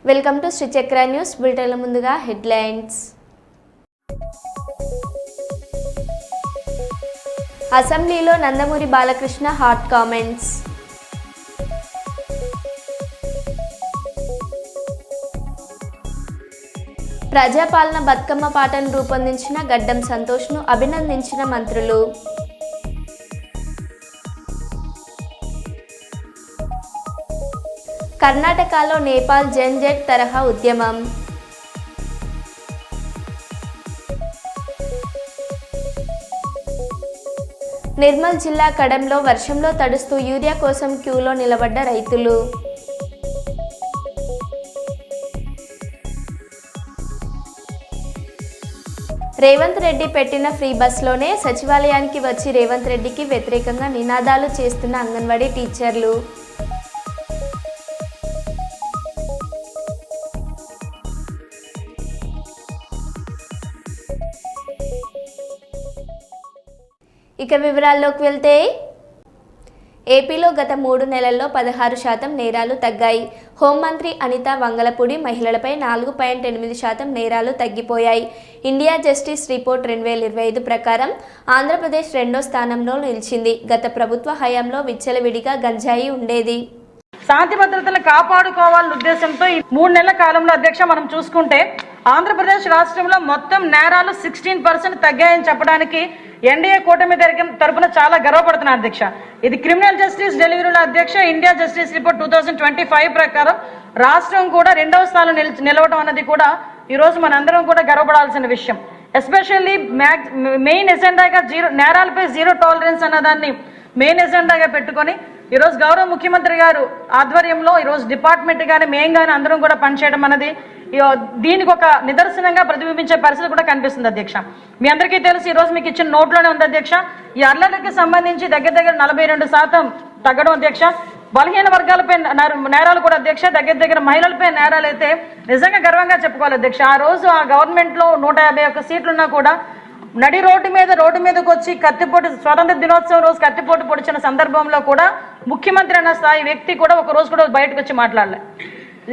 Welcome to Shri చక్ర news బులెటిన్ల ముందుగా headlines. అసెంబ్లీలో నందమూరి బాలకృష్ణ హాట్ కామెంట్స్. ప్రజాపాలన బతుకమ్మ పాటను రూపొందించిన గడ్డం సంతోష్ను అభినందించిన మంత్రులు. కర్ణాటకలో నేపాల్ జెన్జెట్ తరహా ఉద్యమం. నిర్మల్ జిల్లా కడంలో వర్షంలో తడుస్తూ యూరియా కోసం క్యూలో నిలబడ్డ రైతులు. రేవంత్ రెడ్డి పెట్టిన ఫ్రీ బస్లోనే సచివాలయానికి వచ్చి రేవంత్ రెడ్డికి వ్యతిరేకంగా నినాదాలు చేస్తున్న అంగన్వాడీ టీచర్లు. ఇక వివరాల్లోకి వెళ్తే, ఏపీలో గత 3 నెలల్లో 16% నేరాలు తగ్గాయి. హోంమంత్రి అనిత వంగలపూడి మహిళలపై 4.8% నేరాలు తగ్గిపోయాయి. ఇండియా జస్టిస్ రిపోర్ట్ 2025 ప్రకారం ఆంధ్రప్రదేశ్ 2వ స్థానంలో నిలిచింది. గత ప్రభుత్వ హయాంలో విచ్చలవిడిగా గంజాయి ఉండేది. శాంతి భద్రతలు కాపాడుకోవాలనే ఉద్దేశంతో ఈ 3 నెలల కాలంలో అధ్యక్ష మనం చూసుకుంటే ఆంధ్రప్రదేశ్ రాష్ట్రంలో మొత్తం నేరాలు 16% తగ్గాయని చెప్పడానికి ఎన్డీఏ కూటమి తరపున చాలా గర్వపడుతున్నాను అధ్యక్ష. ఇది క్రిమినల్ జస్టిస్ డెలివరీలో అధ్యక్ష ఇండియా జస్టిస్ రిపోర్ట్ 2025 ప్రకారం రాష్ట్రం కూడా 2వ స్థానంలో నిలవడం అన్నది కూడా ఈరోజు మనందరం కూడా గర్వపడాల్సిన విషయం. ఎస్పెషల్లీ మెయిన్ ఎజెండాగా నేరాలపై జీరో టాలరెన్స్ అన్నదాన్ని మెయిన్ ఎజెండాగా పెట్టుకొని ఈరోజు గౌరవ ముఖ్యమంత్రి గారు ఆధ్వర్యంలో ఈరోజు డిపార్ట్మెంట్ కానీ మేము కానీ అందరం కూడా పనిచేయడం అన్నది దీనికి ఒక నిదర్శనంగా ప్రతిబింబించే పరిస్థితి కూడా కనిపిస్తుంది అధ్యక్ష. మీ అందరికీ తెలుసు, ఈరోజు మీకు ఇచ్చిన నోట్లోనే ఉంది అధ్యక్ష, ఈ అల్లర్లకి సంబంధించి దగ్గర 42% తగ్గడం అధ్యక్ష. బలహీన వర్గాలపై నేరాలు కూడా అధ్యక్ష, దగ్గర మహిళలపై నేరాలు అయితే నిజంగా గర్వంగా చెప్పుకోవాలి అధ్యక్ష. ఆ రోజు ఆ గవర్నమెంట్లో 151 సీట్లున్నా కూడా నడి రోడ్డు మీదకి వచ్చి కత్తిపోటు స్వాతంత్ర దినోత్సవం రోజు కత్తిపోటు పొడిచిన సందర్భంలో కూడా ముఖ్యమంత్రి అన్న స్థాయి వ్యక్తి కూడా ఒక రోజు కూడా బయటకు వచ్చి మాట్లాడలే.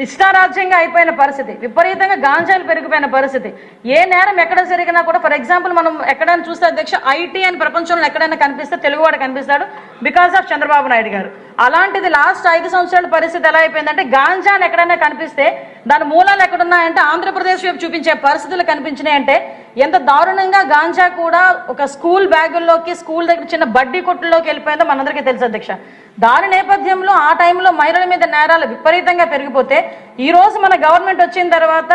ఇష్టారాజ్యంగా అయిపోయిన పరిస్థితి, విపరీతంగా గాంజాలు పెరిగిపోయిన పరిస్థితి. ఏ నేరం ఎక్కడ జరిగినా కూడా, ఫర్ ఎగ్జాంపుల్ మనం ఎక్కడైనా చూస్తే అధ్యక్ష ఐటీ అని ప్రపంచంలో ఎక్కడైనా కనిపిస్తే తెలుగువాడు కనిపిస్తాడు బికాస్ ఆఫ్ చంద్రబాబు నాయుడు గారు. అలాంటిది లాస్ట్ 5 సంవత్సరాల పరిస్థితి ఎలా అయిపోయిందంటే గాంజాని ఎక్కడైనా కనిపిస్తే దాని మూలాలు ఎక్కడున్నాయంటే ఆంధ్రప్రదేశ్ వైపు చూపించే పరిస్థితులు కనిపించినాయంటే ఎంత దారుణంగా గాంజా కూడా ఒక స్కూల్ బ్యాగుల్లోకి, స్కూల్ దగ్గర చిన్న బడ్డీ కొట్టుల్లోకి వెళ్ళిపోయిందో మనందరికీ తెలుసు అధ్యక్ష. దాని నేపథ్యంలో ఆ టైంలో మహిళల మీద నేరాలు విపరీతంగా పెరిగిపోతే ఈ రోజు మన గవర్నమెంట్ వచ్చిన తర్వాత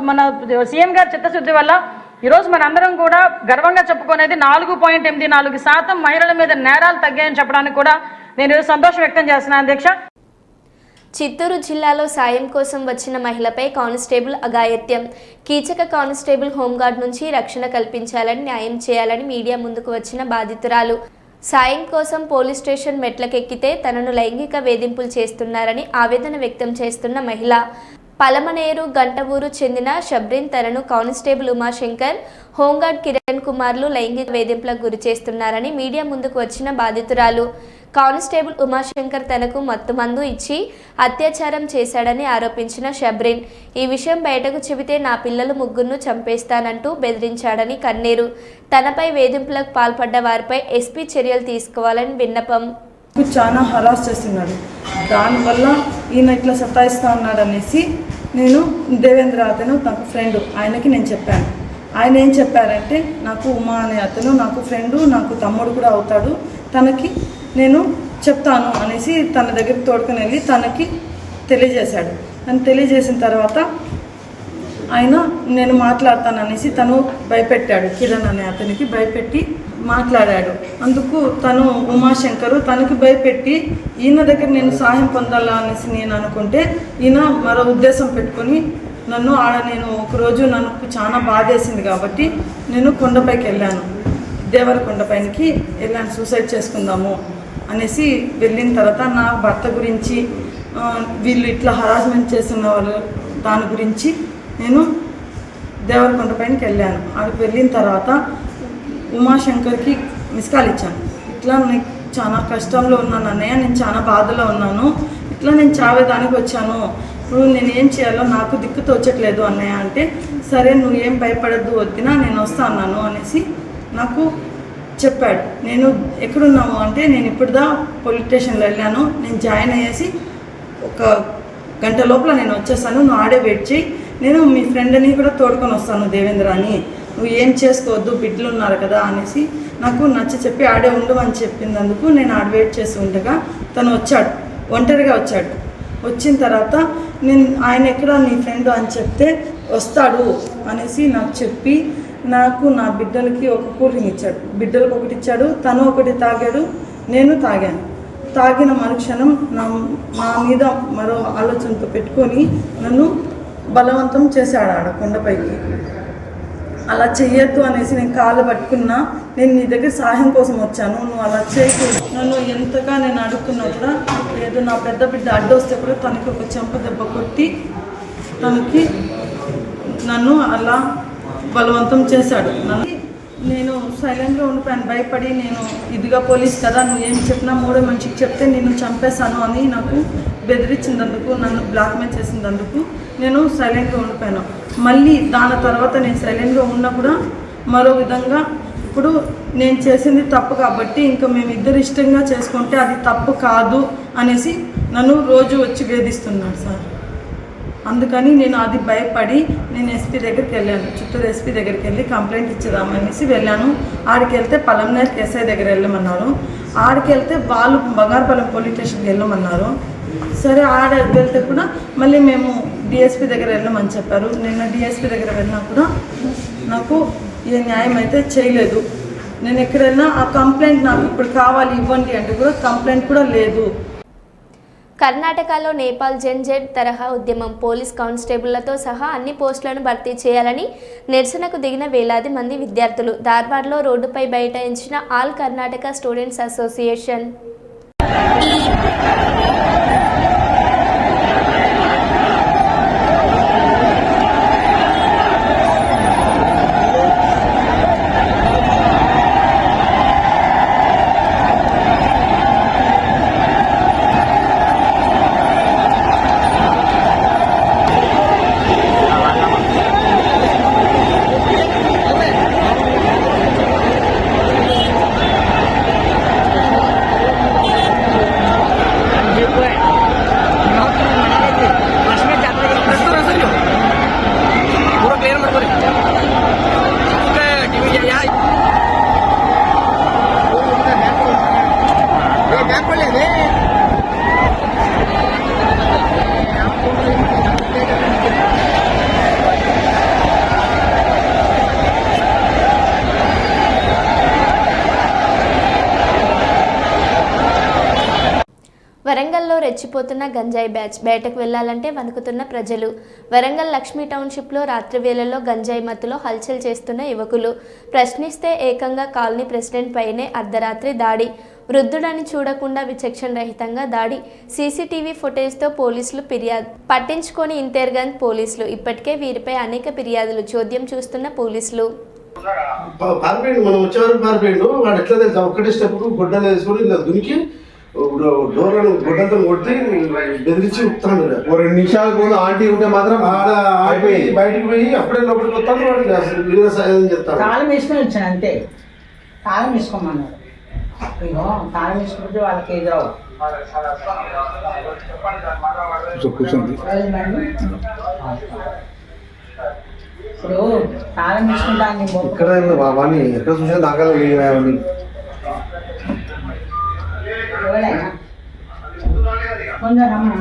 మన సీఎం గారి చిత్తశుద్ధి వల్ల ఈరోజు మనందరం కూడా గర్వంగా చెప్పుకునేది 4.84% మహిళల మీద నేరాలు తగ్గాయని చెప్పడానికి కూడా నేను సంతోషం వ్యక్తం చేస్తున్నాను అధ్యక్ష. చిత్తూరు జిల్లాలో సాయం కోసం వచ్చిన మహిళపై కానిస్టేబుల్ అఘాయిత్యం. కీచక కానిస్టేబుల్ హోంగార్డ్ నుంచి రక్షణ కల్పించాలని, న్యాయం చేయాలని మీడియా ముందుకు వచ్చిన బాధితురాలు. సాయం కోసం పోలీస్ స్టేషన్ మెట్లకెక్కితే తనను లైంగిక వేధింపులు చేస్తున్నారని ఆవేదన వ్యక్తం చేస్తున్న మహిళ. పలమనేరు గంటవూరు చెందిన షబ్రిన్ తనను కానిస్టేబుల్ ఉమాశంకర్, హోంగార్డ్ కిరణ్ కుమార్లు లైంగిక వేధింపులకు గురి చేస్తున్నారని మీడియా ముందుకు వచ్చిన బాధితురాలు. కానిస్టేబుల్ ఉమాశంకర్ తనకు మత్తుమందు ఇచ్చి అత్యాచారం చేశాడని ఆరోపించిన షబ్రిన్, ఈ విషయం బయటకు చెబితే నా పిల్లలు 3 చంపేస్తానంటూ బెదిరించాడని కన్నీరు. తనపై వేధింపులకు పాల్పడ్డ వారిపై ఎస్పీ చర్యలు తీసుకోవాలని విన్నపం. చాలా హరాస్ చేస్తున్నాడు, దానివల్ల ఈయన ఇట్లా సతాయిస్తా ఉన్నాడు అనేసి నేను దేవేంద్ర అతను నాకు ఫ్రెండ్, ఆయనకి నేను చెప్పాను. ఆయన ఏం చెప్పారంటే నాకు ఉమా అనే అతను నాకు ఫ్రెండు, నాకు తమ్ముడు కూడా అవుతాడు, తనకి నేను చెప్తాను అనేసి తన దగ్గరికి తోడుకొని వెళ్ళి తనకి తెలియజేశాడు. తను తెలియజేసిన తర్వాత ఆయన నేను మాట్లాడతాను అనేసి తను భయపెట్టాడు. కిరణ్ అనే అతనికి భయపెట్టి మాట్లాడాడు. అందుకు తను ఉమాశంకరు తనకి భయపెట్టి ఈయన దగ్గర నేను సహాయం పొందాలా అనేసి నేను అనుకుంటే ఈయన మరో ఉద్దేశం పెట్టుకొని నన్ను నేను ఒకరోజు నాకు చాలా బాధేసింది కాబట్టి నేను కొండపైకి వెళ్ళాను, దేవరకొండపైకి వెళ్ళాను, సూసైడ్ చేసుకుందాము అనేసి వెళ్ళిన తర్వాత నా భర్త గురించి వీళ్ళు ఇట్లా హరాస్మెంట్ చేస్తున్న వాళ్ళు దాని గురించి నేను దేవరకొండపైకి వెళ్ళాను. అక్కడికి వెళ్ళిన తర్వాత ఉమాశంకర్కి మిస్ కాల్ ఇచ్చాను. ఇట్లా నీకు చాలా కష్టంలో ఉన్నాను అన్నయ్య, నేను చాలా బాధలో ఉన్నాను, ఇట్లా నేను చావేదానికి వచ్చాను, ఇప్పుడు నేను ఏం చేయాలో నాకు దిక్కు తోచట్లేదు అన్నయ్య అంటే, సరే నువ్వు ఏం భయపడద్దు వద్దినా నేను వస్తా అన్నాను అనేసి నాకు చెప్పాడు. నేను ఎక్కడున్నాము అంటే, నేను ఇప్పుడుదా పోలీస్ స్టేషన్లో వెళ్ళాను, నేను జాయిన్ అయ్యేసి ఒక గంట లోపల నేను వచ్చేసాను, నువ్వు ఆడే వెయిట్ చేయి, నేను మీ ఫ్రెండ్ని కూడా తోడుకొని వస్తాను దేవేంద్ర అని, నువ్వు ఏం చేసుకోవద్దు బిడ్డలు ఉన్నారు కదా అనేసి నాకు నచ్చ చెప్పి ఆడే ఉండు అని చెప్పినందుకు నేను ఆడ వెయిట్ చేసి ఉండగా తను వచ్చాడు, ఒంటరిగా వచ్చాడు. వచ్చిన తర్వాత నేను ఆయన ఎక్కడ నీ ఫ్రెండ్ అని చెప్తే వస్తాడు అనేసి నాకు చెప్పి నాకు నా బిడ్డలకి ఒక కూల్ డ్రింక్ ఇచ్చాడు, బిడ్డలకు ఒకటి ఇచ్చాడు, తను ఒకటి తాగాడు, నేను తాగాను. తాగిన మరుక్షణం నా మీద మరో ఆలోచనతో పెట్టుకొని నన్ను బలవంతం చేశాడు ఆడ కొండపైకి. అలా చెయ్యొద్దు అనేసి నేను కాళ్ళు పట్టుకున్నా, నేను నీ దగ్గర సహాయం కోసం వచ్చాను, నువ్వు అలా చేయకూడదు. నన్ను ఎంతగా నేను అడుగుతున్నా కూడా, ఏదో నా పెద్ద బిడ్డ అడ్డొస్తే కూడా తనకి ఒక చెంప దెబ్బ కొట్టి తనకి నన్ను అలా బలవంతం చేశాడు. నేను సైలెంట్గా ఉండిపోయాను, భయపడి. నేను ఇదిగా పోలీస్ కదా, నువ్వు ఏం చెప్పినా మూడో మనిషికి చెప్తే నేను చంపేశాను అని నాకు బెదిరించినందుకు, నన్ను బ్లాక్మెయిల్ చేసినందుకు నేను సైలెంట్గా ఉండిపోయాను. మళ్ళీ దాని తర్వాత నేను సైలెంట్గా ఉన్నా కూడా మరో విధంగా, ఇప్పుడు నేను చేసింది తప్పు కాబట్టి ఇంకా మేమిద్దరు ఇష్టంగా చేసుకుంటే అది తప్పు కాదు అనేసి నన్ను రోజు వచ్చి వేధిస్తున్నాడు సార్. అందుకని నేను అది భయపడి నేను ఎస్పీ దగ్గరికి వెళ్ళాను, చిత్తూరు ఎస్పీ దగ్గరికి వెళ్ళి కంప్లైంట్ ఇచ్చేదామనేసి వెళ్ళాను. ఆడికి వెళ్తే పలంనేర్ ఎస్ఐ దగ్గర వెళ్ళమన్నారు, ఆడికి వెళ్తే వాళ్ళు బంగారుపాలెం పోలీస్ స్టేషన్కి వెళ్ళమన్నారు. సరే ఆడ వెళ్తే కూడా మళ్ళీ మేము డిఎస్పీ దగ్గర వెళ్ళమని చెప్పారు. నిన్న డిఎస్పీ దగ్గర వెళ్ళినా కూడా నాకు ఏ న్యాయం అయితే చేయలేదు. నేను ఎక్కడ వెళ్ళినా ఆ కంప్లైంట్ నాకు ఇప్పుడు కావాలి ఇవ్వండి అంటే కూడా కంప్లైంట్ కూడా లేదు. కర్ణాటకలో నేపాల్ జెడ్ తరహా ఉద్యమం, పోలీస్ కానిస్టేబుళ్లతో సహా అన్ని పోస్టులను భర్తీ చేయాలని నిరసనకు దిగిన వేలాది మంది విద్యార్థులు. ధార్వాడ్లో రోడ్డుపై బైఠాయించిన ఆల్ కర్ణాటక స్టూడెంట్స్ అసోసియేషన్. వరంగల్లో రెచ్చిపోతున్న గంజాయి బ్యాచ్, బయటకు వెళ్లాలంటే వణుకుతున్న ప్రజలు. వరంగల్ లక్ష్మీ టౌన్షిప్లో రాత్రి వేళల్లో గంజాయి మత్తులో హల్చల్ చేస్తున్న యువకులు. ప్రశ్నిస్తే ఏకంగా కాలనీ ప్రెసిడెంట్ పైనే అర్ధరాత్రి దాడి. వృద్ధుడని చూడకుండా విచక్షణ రహితంగా దాడి. సీసీటీవీ ఫుటేజ్తో పోలీసులు ఫిర్యాదు. పట్టించుకొని ఇంతేర్గంజ్ పోలీసులు. ఇప్పటికే వీరిపై అనేక ఫిర్యాదులు. చోద్యం చూస్తున్న పోలీసులు. పారిపోయిండు, మనం వచ్చేవారు పారిపోయిండు. వాడు ఎట్లా తెలుసా, ఒక్కటే స్టెప్ గుడ్డలు వేసుకొని ఇలా దునికి డోర్లను గుడ్డలతో కొట్టి బెదిరించి ఉప్పుతాడు. 2 నిమిషాల ముందు ఆంటీ ఉంటే మాత్రం బయటికి పోయి అప్పుడే లోపలికి వస్తాను. వాడికి అసలు వీడియో సాయం చెప్తాను. తాళం వేసుకొని వచ్చాను అంతే, తాళం వేసుకోమన్నారు. ఇగో తాళం వేసుకుంటే వాళ్ళకి ఎదురవు కూర్చోండి. ఇప్పుడు తాళం వేసుకుంటాను. ఇక్కడ వాడిని ఎక్కడ చూసినా దాఖలు కొంచెం రమ్మని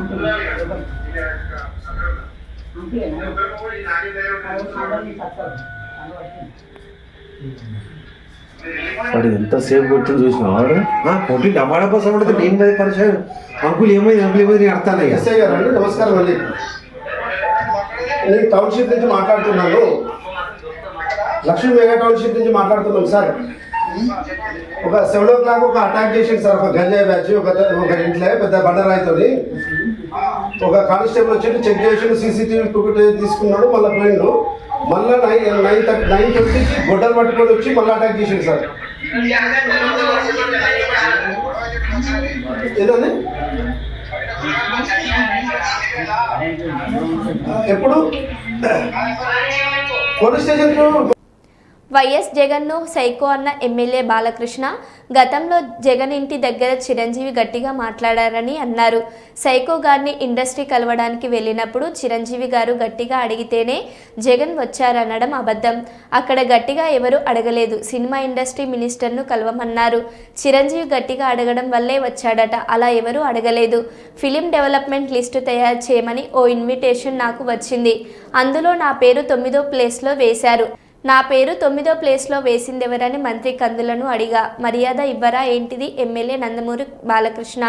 వాడు ఎంతసేపు కొట్టింది చూసిన వాడు కొట్టి డబ్బా కోసం పడితే నేను మీద పరిచయం. అంకుల్ ఏమైంది నేను అర్థాలే. ఎస్ఐ గారు అండి, నమస్కారం అండి. నేను టౌన్షిప్ నుంచి మాట్లాడుతున్నాను, లక్ష్మీ మెగా టౌన్షిప్ నుంచి మాట్లాడుతున్నాను సార్. ఒక 7 o'clock ఒక అటాక్ చేసింది సార్, ఒక గంజాయి బ్యాచ్ ఒక ఇంట్లో పెద్ద బండరాయితోని. ఒక కానిస్టేబుల్ వచ్చి చెక్ చేసి సీసీటీవీ ఫుటేజ్ తీసుకున్నాడు, మళ్ళీ పోయిండు. మళ్ళీ 9:20కి గొడ్డలు పట్టుకొని వచ్చి మళ్ళీ అటాక్ చేసిండు సార్. ఏదండి ఎప్పుడు పోలీస్ స్టేషన్కు వైఎస్ జగన్ను సైకో అన్న ఎమ్మెల్యే బాలకృష్ణ గతంలో జగన్ ఇంటి దగ్గర చిరంజీవి గట్టిగా మాట్లాడారని అన్నారు. సైకో గారిని ఇండస్ట్రీ కలవడానికి వెళ్ళినప్పుడు చిరంజీవి గారు గట్టిగా అడిగితేనే జగన్ వచ్చారనడం అబద్ధం. అక్కడ గట్టిగా ఎవరు అడగలేదు. సినిమా ఇండస్ట్రీ మినిస్టర్ను కలవమన్నారు. చిరంజీవి గట్టిగా అడగడం వల్లే వచ్చాడట. అలా ఎవరు అడగలేదు. ఫిలిం డెవలప్మెంట్ లిస్టు తయారు చేయమని ఓ ఇన్విటేషన్ నాకు వచ్చింది. అందులో నా పేరు 9వ ప్లేస్లో వేశారు. నా పేరు 9వ ప్లేస్లో వేసిందెవరని మంత్రి కందులను అడిగా. మర్యాద ఇవ్వరా ఏంటిది? ఎమ్మెల్యే నందమూరి బాలకృష్ణ.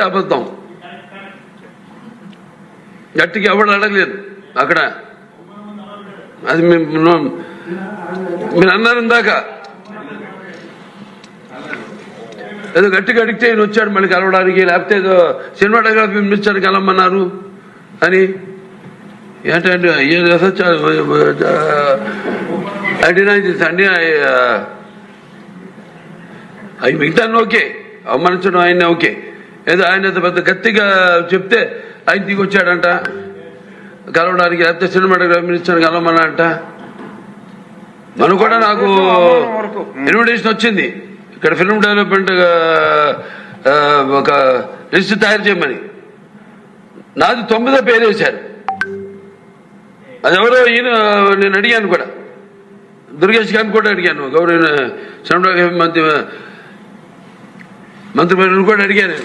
అబద్ధం. గట్టిగా ఎవరు అడగలేదు అక్కడ. అది మీరు అన్నారు ఇందాక, ఏదో గట్టిగా అడిగితే ఈయన వచ్చాడు మళ్ళీ కలవడానికి, లేకపోతే ఏదో సినిమాటోగ్రఫీ మినిస్టర్ కలవమన్నారు అని. ఏంటంటే అవి మిగతా ఓకే, అవమానించడం ఆయన ఓకే. ఏదో ఆయన పెద్ద గట్టిగా చెప్తే ఆయన దిగి వచ్చాడంట కలవడానికి, లేకపోతే సినిమాటోగ్రఫీ మినిస్టర్ కలవమన్నాడంట. మనం కూడా నాకు ఇన్విటేషన్ వచ్చింది ఇక్కడ ఫిల్మ్ డెవలప్మెంట్ ఒక లిస్ట్ తయారు చేయమని. నాది 9వ పేరు వేశారు. అది ఎవరో ఈయన నేను అడిగాను కూడా, దుర్గేష్ గారిని కూడా అడిగాను, గౌరవ సినిమాటోగ్రఫీ మంత్రి కూడా అడిగాను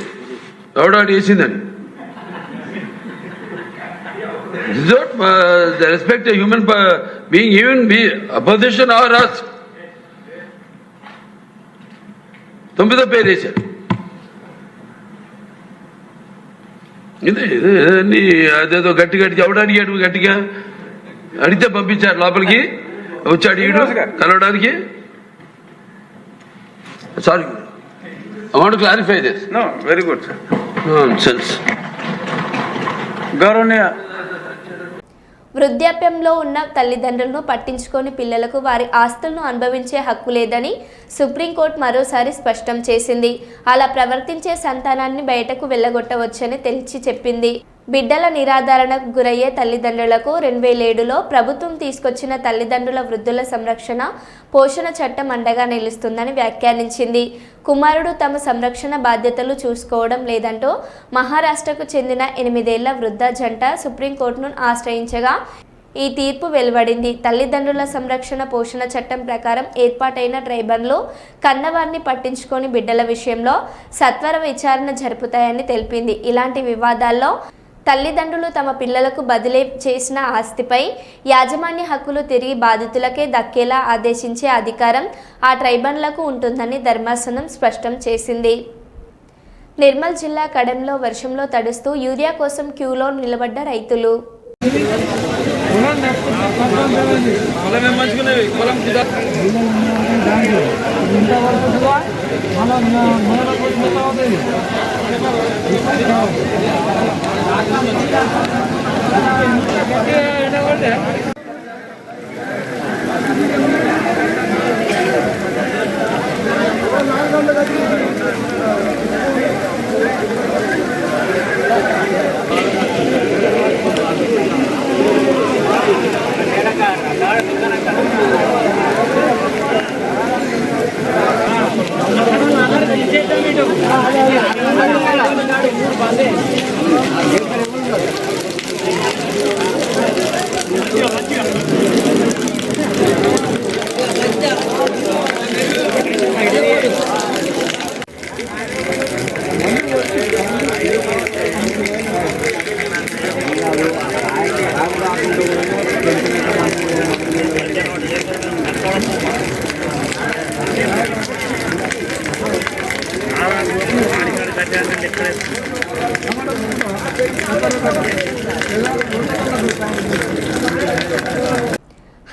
ఎవడో వేసిందని. The respect a human being, even be opposition or us. 9వ పేరు వేశారు. ఇదే అదేదో గట్టి ఎవడు అడిగాడు, గట్టిగా అడిగితే పంపించారు లోపలికి. వచ్చాడు ఈడు కలవడానికి. Sorry, I want to clarify this. No, very good, sir. Nonsense. గౌరవనీయ వృద్ధాప్యంలో ఉన్న తల్లిదండ్రులను పట్టించుకొని పిల్లలకు వారి ఆస్తులను అనుభవించే హక్కు లేదని సుప్రీంకోర్టు మరోసారి స్పష్టం చేసింది. అలా ప్రవర్తించే సంతానాన్ని బయటకు వెళ్లగొట్టవచ్చని తేల్చి చెప్పింది. బిడ్డల నిరాధారణకు గురయ్యే తల్లిదండ్రులకు 2007లో ప్రభుత్వం తీసుకొచ్చిన తల్లిదండ్రుల వృద్ధుల సంరక్షణ పోషణ చట్టం అండగా నిలుస్తుందని వ్యాఖ్యానించింది. కుమారుడు తమ సంరక్షణ బాధ్యతలు చూసుకోవడం లేదంటూ మహారాష్ట్రకు చెందిన 8 ఏళ్ల వృద్ధ జంట సుప్రీంకోర్టును ఆశ్రయించగా ఈ తీర్పు వెలువడింది. తల్లిదండ్రుల సంరక్షణ పోషణ చట్టం ప్రకారం ఏర్పాటైన ట్రైబ్యునల్లు కన్నవారిని పట్టించుకొని బిడ్డల విషయంలో సత్వర విచారణ జరుపుతాయని తెలిపింది. ఇలాంటి వివాదాల్లో తల్లిదండ్రులు తమ పిల్లలకు బదిలీ చేసిన ఆస్తిపై యాజమాన్య హక్కులు తిరిగి బాధితులకే దక్కేలా ఆదేశించే అధికారం ఆ ట్రైబ్యునల్లకు ఉంటుందని ధర్మాసనం స్పష్టం చేసింది. నిర్మల్ జిల్లా కడెంలో వర్షంలో తడుస్తూ యూరియా కోసం క్యూలో నిలబడ్డ రైతులు.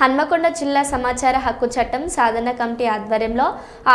హన్మకొండ జిల్లా సమాచార హక్కు చట్టం సాధన కమిటీ ఆధ్వర్యంలో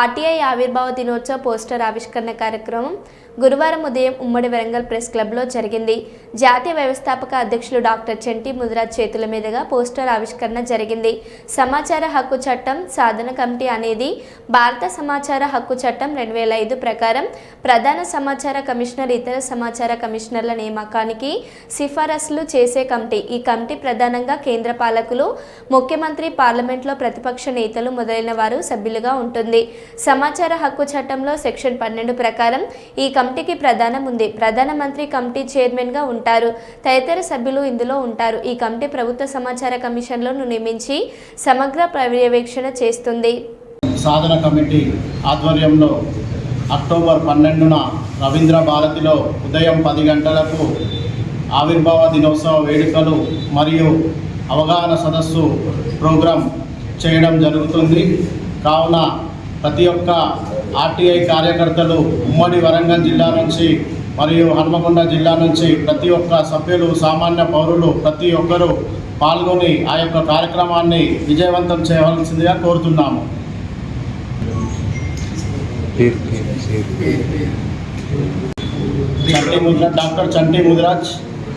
ఆర్టీఐ ఆవిర్భావ దినోత్సవ పోస్టర్ ఆవిష్కరణ కార్యక్రమం గురువారం ఉదయం ఉమ్మడి వరంగల్ ప్రెస్ క్లబ్లో జరిగింది. జాతీయ వ్యవస్థాపక అధ్యక్షులు డాక్టర్ చంటి ముదిరాజ్ చేతుల మీదుగా పోస్టర్ ఆవిష్కరణ జరిగింది. సమాచార హక్కు చట్టం సాధన కమిటీ అనేది భారత సమాచార హక్కు చట్టం 2005 ప్రకారం ప్రధాన సమాచార కమిషనర్ ఇతర సమాచార కమిషనర్ల నియామకానికి సిఫారసులు చేసే కమిటీ. ఈ కమిటీ ప్రధానంగా కేంద్ర పాలకులు, ముఖ్యమంత్రి, పార్లమెంట్లో ప్రతిపక్ష నేతలు మొదలైన వారు సభ్యులుగా ఉంటుంది. సమాచార హక్కు చట్టంలో సెక్షన్ 12 ప్రకారం ఈ కమిటీకి ప్రధానం ఉంది. ప్రధానమంత్రి కమిటీ చైర్మన్గా ఉంటారు. తదితర సభ్యులు ఇందులో ఉంటారు. ఈ కమిటీ ప్రభుత్వ సమాచార కమిషన్లను నియమించి సమగ్ర పర్యవేక్షణ చేస్తుంది. సాధన కమిటీ ఆధ్వర్యంలో అక్టోబర్ 12న రవీంద్ర భారతిలో ఉదయం 10 గంటలకు ఆవిర్భావ దినోత్సవ వేడుకలు మరియు అవగాహన సదస్సు ప్రోగ్రాం చేయడం జరుగుతుంది. కావున ప్రతి ఒక్క ఆర్టీఐ కార్యకర్తలు ఉమ్మడి వరంగల్ జిల్లా నుంచి మరియు హన్మకొండ జిల్లా నుంచి ప్రతి ఒక్క సభ్యులు, సామాన్య పౌరులు ప్రతి ఒక్కరూ పాల్గొని ఆ యొక్క కార్యక్రమాన్ని విజయవంతం చేయవలసిందిగా కోరుతున్నాము. డాక్టర్ చంటి ముదిరాజ్,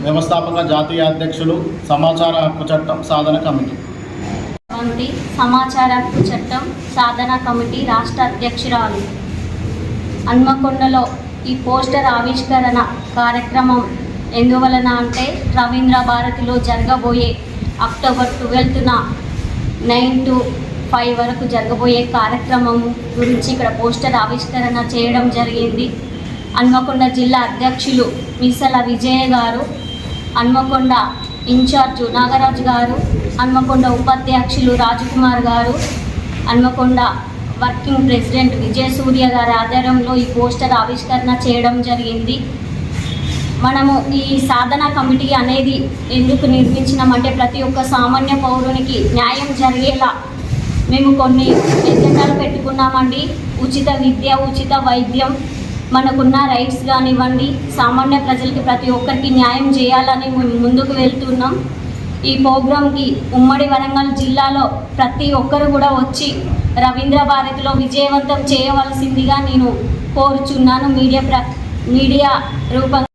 వ్యవస్థాపక జాతీయ అధ్యక్షులు, సమాచార హక్కు చట్టం సాధన కమిటీ. సమాచార హక్కు చట్టం సాధన కమిటీ రాష్ట్ర అధ్యక్షురాలు. హన్మకొండలో ఈ పోస్టర్ ఆవిష్కరణ కార్యక్రమం ఎందువలన అంటే రవీంద్ర భారతిలో జరగబోయే అక్టోబర్ 12న 9 to 5 వరకు జరగబోయే కార్యక్రమం గురించి ఇక్కడ పోస్టర్ ఆవిష్కరణ చేయడం జరిగింది. హన్మకొండ జిల్లా అధ్యక్షులు మీసల విజయ గారు, హన్మకొండ ఇన్ఛార్జు నాగరాజు గారు, హన్మకొండ ఉపాధ్యక్షులు రాజకుమార్ గారు, హన్మకొండ వర్కింగ్ ప్రెసిడెంట్ విజయసూర్య గారి ఆధ్వర్యంలో ఈ పోస్టర్ ఆవిష్కరణ చేయడం జరిగింది. మనము ఈ సాధన కమిటీ అనేది ఎందుకు నిర్మించినామంటే ప్రతి ఒక్క సామాన్య పౌరునికి న్యాయం జరిగేలా మేము కొన్ని ఎజెండాలు పెట్టుకున్నామండి. ఉచిత విద్య, ఉచిత వైద్యం, మనకున్న రైట్స్ కానివ్వండి, సామాన్య ప్రజలకి ప్రతి ఒక్కరికి న్యాయం చేయాలని మేము ముందుకు వెళ్తున్నాం. ఈ ప్రోగ్రాంకి ఉమ్మడి వరంగల్ జిల్లాలో ప్రతి ఒక్కరు కూడా వచ్చి రవీంద్ర భారతిలో విజయవంతం చేయవలసిందిగా నేను కోరుచున్నాను. మీడియా రూపంగా.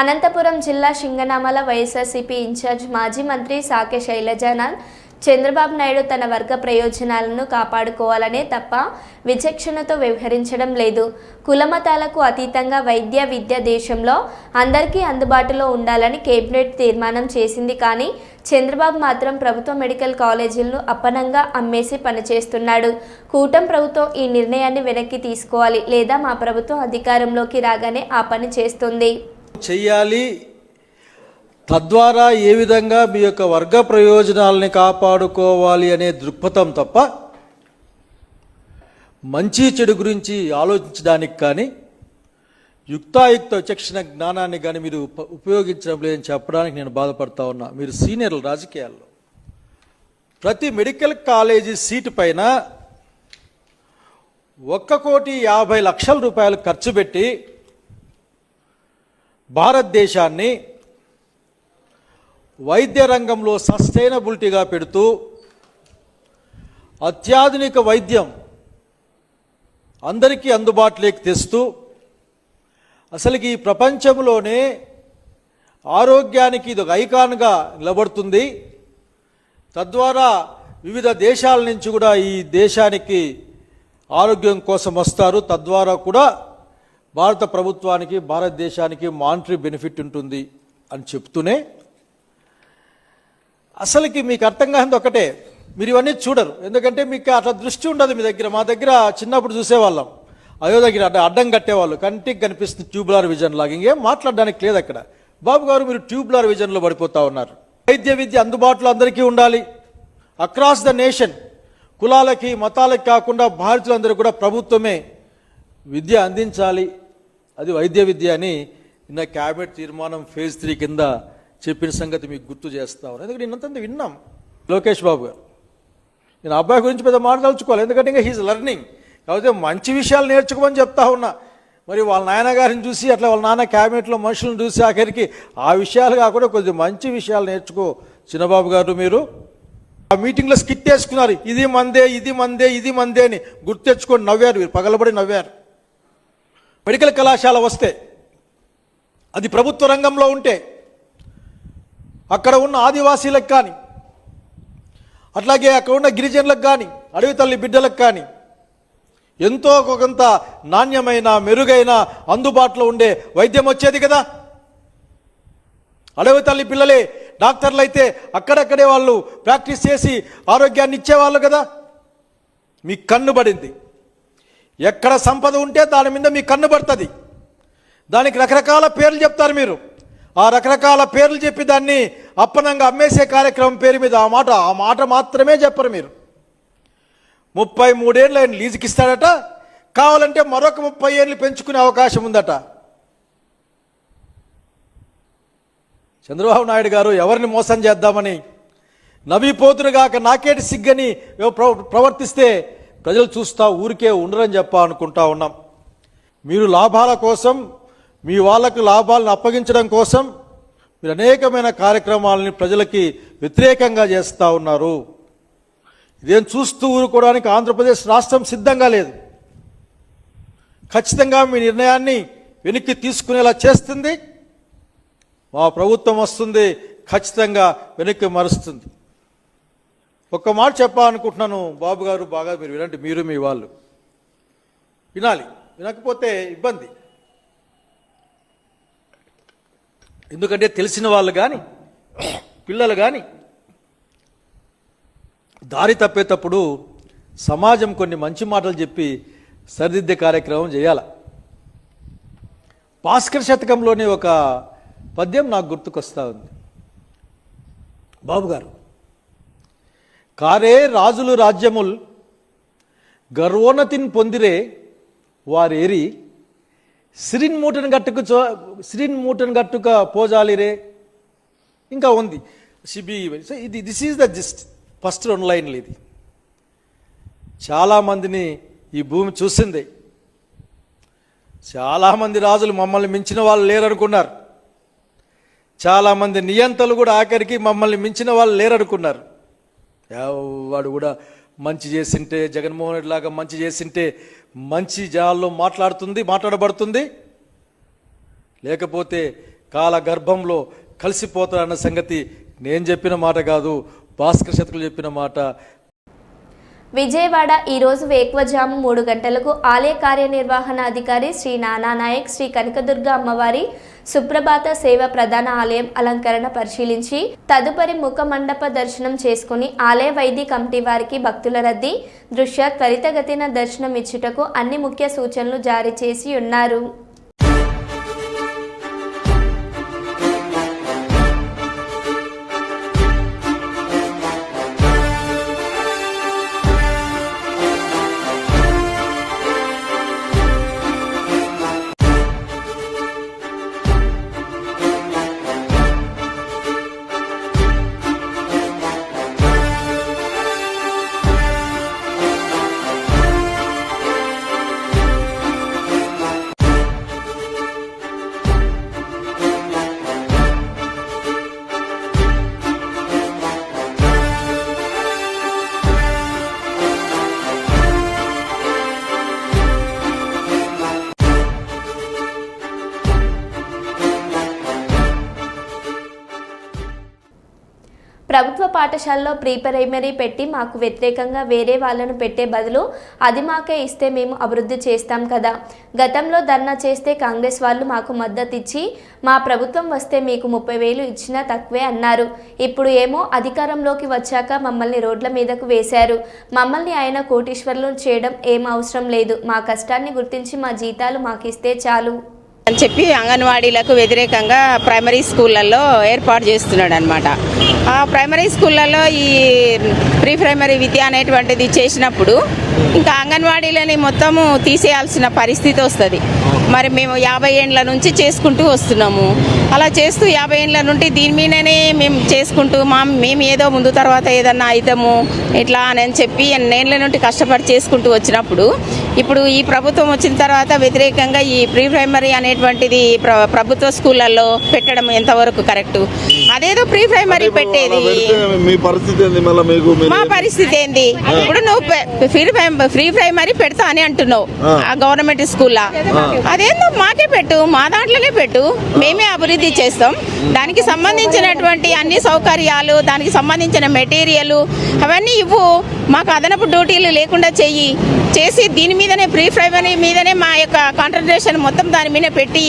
అనంతపురం జిల్లా సింగనామల వైఎస్ఆర్సీపీ ఇన్ఛార్జ్ మాజీ మంత్రి సాకే శైలజానాథ్ చంద్రబాబు నాయుడు తన వర్గ ప్రయోజనాలను కాపాడుకోవాలనే తప్ప విచక్షణతో వ్యవహరించడం లేదు. కులమతాలకు అతీతంగా వైద్య విద్య దేశంలో అందరికీ అందుబాటులో ఉండాలని కేబినెట్ తీర్మానం చేసింది. కానీ చంద్రబాబు మాత్రం ప్రభుత్వ మెడికల్ కాలేజీలను అప్పనంగా అమ్మేసి పనిచేస్తున్నాడు. కూటమి ప్రభుత్వం ఈ నిర్ణయాన్ని వెనక్కి తీసుకోవాలి, లేదా మా ప్రభుత్వం అధికారంలోకి రాగానే ఆ పని చేస్తుంది. చెయ్యాలి, తద్వారా ఏ విధంగా మీ యొక్క వర్గ ప్రయోజనాలని కాపాడుకోవాలి అనే దృక్పథం తప్ప మంచి చెడు గురించి ఆలోచించడానికి కానీ యుక్తాయుక్త విచక్షణ జ్ఞానాన్ని కానీ మీరు ఉపయోగించడం లేదని చెప్పడానికి నేను బాధపడతా ఉన్నా. మీరు సీనియర్లు రాజకీయాల్లో ప్రతి మెడికల్ కాలేజీ సీటు పైన 1,50,00,000 రూపాయలు ఖర్చు పెట్టి భారతదేశాన్ని వైద్య రంగంలో సస్టైనబిలిటీగా పెడుతూ అత్యాధునిక వైద్యం అందరికీ అందుబాటులోకి తెస్తూ అసలుకి ఈ ప్రపంచంలోనే ఆరోగ్యానికి ఇది ఒక ఐకాన్గా నిలబడుతుంది. తద్వారా వివిధ దేశాల నుంచి కూడా ఈ దేశానికి ఆరోగ్యం కోసం వస్తారు. తద్వారా కూడా భారత ప్రభుత్వానికి, భారతదేశానికి మానిటరీ బెనిఫిట్ ఉంటుంది అని చెప్తూనే అసలుకి మీకు అర్థం కానిది ఒకటే, మీరు ఇవన్నీ చూడరు. ఎందుకంటే మీకు అట్లా దృష్టి ఉండదు మీ దగ్గర. మా దగ్గర చిన్నప్పుడు చూసేవాళ్ళం, అయ్యో దగ్గర అడ్డం కట్టేవాళ్ళు, కంటికి కనిపిస్తుంది ట్యూబ్లార్ విజన్ లాగా. ఇంకేం మాట్లాడడానికి లేదు అక్కడ. బాబు గారు మీరు ట్యూబ్లార్ విజన్లో పడిపోతూ ఉన్నారు. వైద్య విద్య అందుబాటులో అందరికీ ఉండాలి, అక్రాస్ ద నేషన్, కులాలకి మతాలకి కాకుండా భారతీయులందరూ కూడా ప్రభుత్వమే విద్య అందించాలి, అది వైద్య విద్య అని నిన్న క్యాబినెట్ తీర్మానం ఫేజ్ 3 కింద చెప్పిన సంగతి మీకు గుర్తు చేస్తా ఉన్నాను. ఎందుకంటే నిన్నంతా విన్నాం. లోకేష్ బాబు గారు, నేను అబ్బాయి గురించి పెద్ద మాట్లాడుకోవాలి, ఎందుకంటే ఇంకా హీజ్ లెర్నింగ్. కాకపోతే మంచి విషయాలు నేర్చుకోమని చెప్తా ఉన్నా. మరి వాళ్ళ నాయనగారిని చూసి అట్లా వాళ్ళ నాన్న క్యాబినెట్లో మనుషులను చూసి ఆఖరికి ఆ విషయాలు కాకుండా కొద్దిగా మంచి విషయాలు నేర్చుకో చిన్నబాబు గారు. మీరు ఆ మీటింగ్లో స్కిట్ వేసుకున్నారు, ఇది మందే ఇది మందే ఇది మందే అని గుర్తు తెచ్చుకొని నవ్వారు, వీరు పగలబడి నవ్వారు. మెడికల్ కళాశాల వస్తే, అది ప్రభుత్వ రంగంలో ఉంటే అక్కడ ఉన్న ఆదివాసీలకు కానీ, అట్లాగే అక్కడ ఉన్న గిరిజనులకు కానీ, అడవి తల్లి బిడ్డలకు కానీ ఎంతో కొంత నాణ్యమైన మెరుగైన అందుబాటులో ఉండే వైద్యం వచ్చేది కదా. అడవి తల్లి పిల్లలే డాక్టర్లు అయితే అక్కడక్కడే వాళ్ళు ప్రాక్టీస్ చేసి ఆరోగ్యాన్ని ఇచ్చేవాళ్ళు కదా. మీ కన్ను పడింది, ఎక్కడ సంపద ఉంటే దాని మీద మీ కన్ను పడుతుంది. దానికి రకరకాల పేర్లు చెప్తారు మీరు, ఆ రకరకాల పేర్లు చెప్పి దాన్ని అప్పనంగా అమ్మేసే కార్యక్రమం పేరు మీద ఆ మాట మాత్రమే చెప్పరు మీరు. 33 ఏళ్ళు ఆయన లీజుకి ఇస్తాడట, కావాలంటే మరొక 30 ఏళ్ళు పెంచుకునే అవకాశం ఉందట. చంద్రబాబు నాయుడు గారు ఎవరిని మోసం చేద్దామని నవ్విపోతురుగాక నాకేటి సిగ్గని ప్రవర్తిస్తే ప్రజలు చూస్తా ఊరికే ఉండరని అనుకుంటా ఉన్నాం. మీరు లాభాల కోసం, మీ వాళ్లకు లాభాలను అప్పగించడం కోసం మీరు అనేకమైన కార్యక్రమాలని ప్రజలకి వ్యతిరేకంగా చేస్తూ ఉన్నారు. ఇదేం చూస్తూ ఊరుకోవడానికి ఆంధ్రప్రదేశ్ రాష్ట్రం సిద్ధంగా లేదు. ఖచ్చితంగా మీ నిర్ణయాన్ని వెనక్కి తీసుకునేలా చేస్తుంది. మా ప్రభుత్వం వస్తుంది, ఖచ్చితంగా వెనక్కి మరుస్తుంది. ఒక్క మాట చెప్పాలనుకుంటున్నాను బాబు గారు, బాగా మీరు వినండి, మీరు మీ వాళ్ళు వినాలి, వినకపోతే ఇబ్బంది. ఎందుకంటే తెలిసిన వాళ్ళు కానీ పిల్లలు కానీ దారి తప్పేటప్పుడు సమాజం కొన్ని మంచి మాటలు చెప్పి సరిదిద్దే కార్యక్రమం చేయాల. భాస్కర శతకంలోని ఒక పద్యం నాకు గుర్తుకొస్తా ఉంది. బాబు గారు, కారే రాజులు రాజ్యముల్ గర్వోన్నతిని పొందిరే వారేరి సిరిన్ మూటను గట్టుక పోజాలిరే. ఇంకా ఉంది ఇది. This is the gist, first 2 లైన్లు. ఇది చాలామందిని ఈ భూమి చూసింది. చాలామంది రాజులు మమ్మల్ని మించిన వాళ్ళు లేరనుకున్నారు. చాలామంది నియంతలు కూడా ఆఖరికి మమ్మల్ని మించిన వాళ్ళు లేరనుకున్నారు. వాడు కూడా మంచి చేసింటే, జగన్మోహన్ రెడ్డి లాగా మంచి చేసింటే మంచి జనాల్లో మాట్లాడబడుతుంది, లేకపోతే కాల గర్భంలో కలిసిపోతారన్న సంగతి నేను చెప్పిన మాట కాదు, భాస్కర శతకులు చెప్పిన మాట. విజయవాడ ఈరోజు వేకువజాము 3 గంటలకు ఆలయ కార్యనిర్వహణ అధికారి శ్రీ నానానాయక్ శ్రీ కనకదుర్గ అమ్మవారి సుప్రభాత సేవ ప్రధాన ఆలయం అలంకరణ పరిశీలించి తదుపరి ముఖ మండప దర్శనం చేసుకుని ఆలయ వైద్య కమిటీ వారికి భక్తుల రద్దీ దృష్ట్యా త్వరితగతిన దర్శనం ఇచ్చుటకు అన్ని ముఖ్య సూచనలు జారీ చేసి ఉన్నారు. ప్రభుత్వ పాఠశాలలో ప్రీ ప్రైమరీ పెట్టి మాకు వ్యతిరేకంగా వేరే వాళ్ళను పెట్టే బదులు అది మాకే ఇస్తే మేము అభివృద్ధి చేస్తాం కదా. గతంలో ధర్నా చేస్తే కాంగ్రెస్ వాళ్ళు మాకు మద్దతు ఇచ్చి మా ప్రభుత్వం వస్తే మీకు 30,000 ఇచ్చినా తక్కువే అన్నారు. ఇప్పుడు ఏమో అధికారంలోకి వచ్చాక మమ్మల్ని రోడ్ల మీదకు వేశారు. మమ్మల్ని ఆయన కోటీశ్వరులను చేయడం ఏం అవసరం లేదు. మా కష్టాన్ని గుర్తించి మా జీతాలు మాకు ఇస్తే చాలు అని చెప్పి అంగన్వాడీలకు వ్యతిరేకంగా ప్రైమరీ స్కూళ్ళల్లో ఏర్పాటు చేస్తున్నాడు అనమాట. ఆ ప్రైమరీ స్కూళ్ళల్లో ఈ ప్రీ ప్రైమరీ విద్య అనేటువంటిది చేసినప్పుడు ఇంకా అంగన్వాడీలని మొత్తము తీసేయాల్సిన పరిస్థితి వస్తుంది. మరి మేము 50 ఏండ్ల నుంచి చేసుకుంటూ వస్తున్నాము. అలా చేస్తూ 50 ఏండ్ల నుండి దీని మీదనే మేము చేసుకుంటూ మేము ఏదో ముందు తర్వాత ఏదన్నా అవుతాము ఇట్లా అని చెప్పి 8 ఏళ్ళ నుండి కష్టపడి చేసుకుంటూ వచ్చినప్పుడు ఇప్పుడు ఈ ప్రభుత్వం వచ్చిన తర్వాత వ్యతిరేకంగా ఈ ప్రీ ప్రైమరీ అనేటువంటిది ప్రభుత్వ స్కూళ్ళల్లో పెట్టడం ఎంతవరకు కరెక్ట్? అదేదో ప్రీ ప్రైమరీ పెట్టేది. మీ పరిస్థితి ఏంది? మళ్ళీ మీకు మా పరిస్థితి ఏంది? ఇప్పుడు నువ్వు ఫ్రీ ప్రైమరీ పెడతా అని అంటున్నావు ఆ గవర్నమెంట్ స్కూల్లో. అదేందో మాకే పెట్టు, మా దాంట్లోనే పెట్టు, మేమే అభివృద్ధి చేస్తాం. దానికి సంబంధించినటువంటి అన్ని సౌకర్యాలు, దానికి సంబంధించిన మెటీరియల్ అవన్నీ ఇవ్వు. మాకు అదనపు డ్యూటీలు లేకుండా చేసి దీని మీదనే ప్రీ ప్రైమరీ మీదనే మా యొక్క కాన్సంట్రేషన్ మొత్తం దాని మీద పెట్టి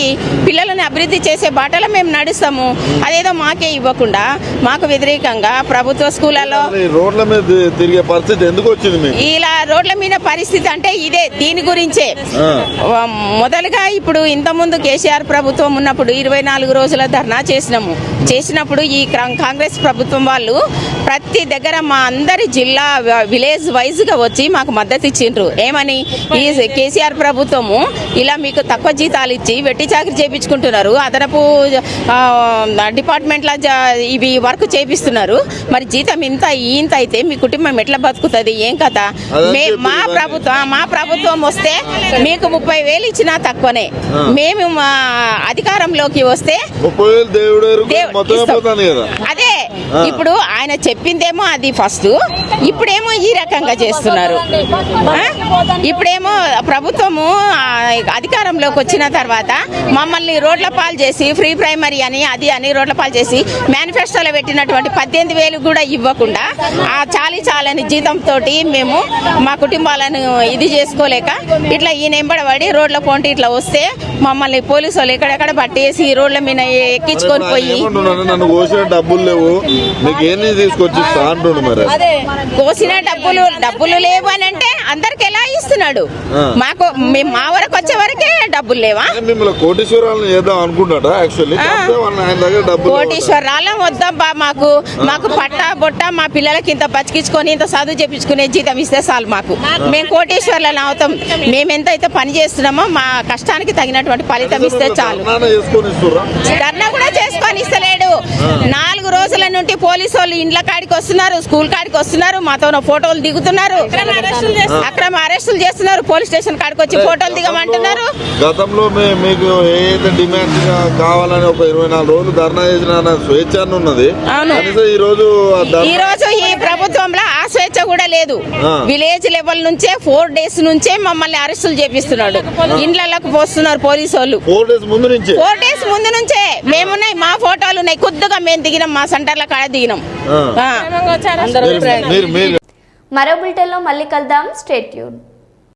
పిల్లలని అభివృద్ధి చేసే బాటలో మేము నడుస్తాము. అదేదో మాకే ఇవ్వకుండా మాకు వ్యతిరేకంగా ప్రభుత్వ స్కూళ్ళలో రోడ్ల మీద తిరిగే పరిస్థితి ఎందుకు వచ్చింది? ఇలా రోడ్ల మీద పరిస్థితి అంటే ఇదే, దీని గురించే. మొదలుగా ఇప్పుడు ఇంతకుముందు కేసీఆర్ ప్రభుత్వం ఉన్నప్పుడు 24 రోజుల ధర్నా చేసినప్పుడు ఈ కాంగ్రెస్ ప్రభుత్వం వాళ్ళు ప్రతి దగ్గర మా అందరి జిల్లా విలేజ్ వైజ్ గా వచ్చి మాకు మద్దతు ఇచ్చిండ్రు. ఏమని, ఈ కేసీఆర్ ప్రభుత్వము ఇలా మీకు తక్కువ జీతాలు ఇచ్చి వెట్టి చాకరీ చేయించుకుంటున్నారు, అదనపు డిపార్ట్మెంట్ల ఇవి వర్క్ చేపిస్తున్నారు, మరి జీతం ఇంత అయితే మీ కుటుంబం ఎట్లా బతుకుతుంది, ఏం కథ? మా ప్రభుత్వం వస్తే మీకు 30,000 ఇచ్చినా తక్కువనే, మేము మా అధికారంలోకి వస్తే అదే. ఇప్పుడు ఆయన చెప్పిందేమో అది ఫస్ట్, ఇప్పుడేమో ఈ రకంగా చేస్తున్నారు. ఇప్పుడేమో ప్రభుత్వము అధికారంలోకి వచ్చిన తర్వాత మమ్మల్ని రోడ్ల పాలు చేసి ఫ్రీ ప్రైమరీ అని రోడ్ల పాలు చేసి మేనిఫెస్టోలో పెట్టినటువంటి 18,000 కూడా ఇవ్వకుండా ఆ చాలని జీతంతో మేము మా కుటుంబాలను ఇది చేసుకోలేక ఇట్లా ఈ నెంబడబడి రోడ్ల పోంటి ఇట్లా వస్తే మమ్మల్ని పోలీసు వాళ్ళు ఎక్కడెక్కడ పట్టేసి రోడ్ల మీద ఎక్కించుకొని పోయి నన్ను కోసిన డబ్బులు లేవు మీకు ఏంది తీసుకొచ్చి అదే కోసిన డబ్బులు లేవు అని అంటే అందరికి ఎలా ఇస్తున్నాడు? మాకు మేము మా వరకు వచ్చే వరకే డబ్బులు లేవా? కోటీశ్వరాలను చేద్దాం అనుకుంటాడా? కోటీశ్వరాలం వద్దాం మాకు పట్టా బొట్ట మా పిల్లలకి ఇంత బతికించుకొని ఇంత చదువు చేపించుకునే జీతం ఇస్తే చాలు మాకు. మేము కోటీశ్వరులను అవుతాం. మేము ఎంతైతే పని చేస్తున్నామో మా కష్టానికి తగినటువంటి ఫలితం ఇస్తే చాలు. ధర్నా కూడా చేసుకొని ఇస్తలేడు. 4 రోజుల నుండి పోలీసు వాళ్ళు ఇండ్ల కాడికి వస్తున్నారు, స్కూల్ కాడికి వస్తున్నారు, మాతో ఫోటోలు దిగుతున్నారు, అక్రమ అరెస్టులు చేస్తున్నారు, పోలీస్ స్టేషన్ కాడికి వచ్చి ఫోటోలు దిగమంటున్నారు. గతంలో మీకు ఏదైతే డిమాండ్ కావాలని ఒక 24 రోజులు ధర్నా చేసిన స్వేచ్ఛ ఉన్నది. ఈ రోజు ఈ ప్రభుత్వంలో ఆ స్వేచ్ఛ కూడా లేదు. విలేజ్ లెవెల్ నుంచే 4 days నుంచే మమ్మల్ని అరెస్టులు చేపిస్తున్నాడు. ఇండ్లకు పోస్తున్నారు పోలీసు వాళ్ళు. 4 days ముందు నుంచే మేమున్నాయి, మా ఫోటోలు ఉన్నాయి, కొద్దిగా మేము దిగినాం, మా సెంటర్ల కాడ దిగినాం. మరో బులెటిన్లో మళ్ళీ కలుద్దాం. Stay tune.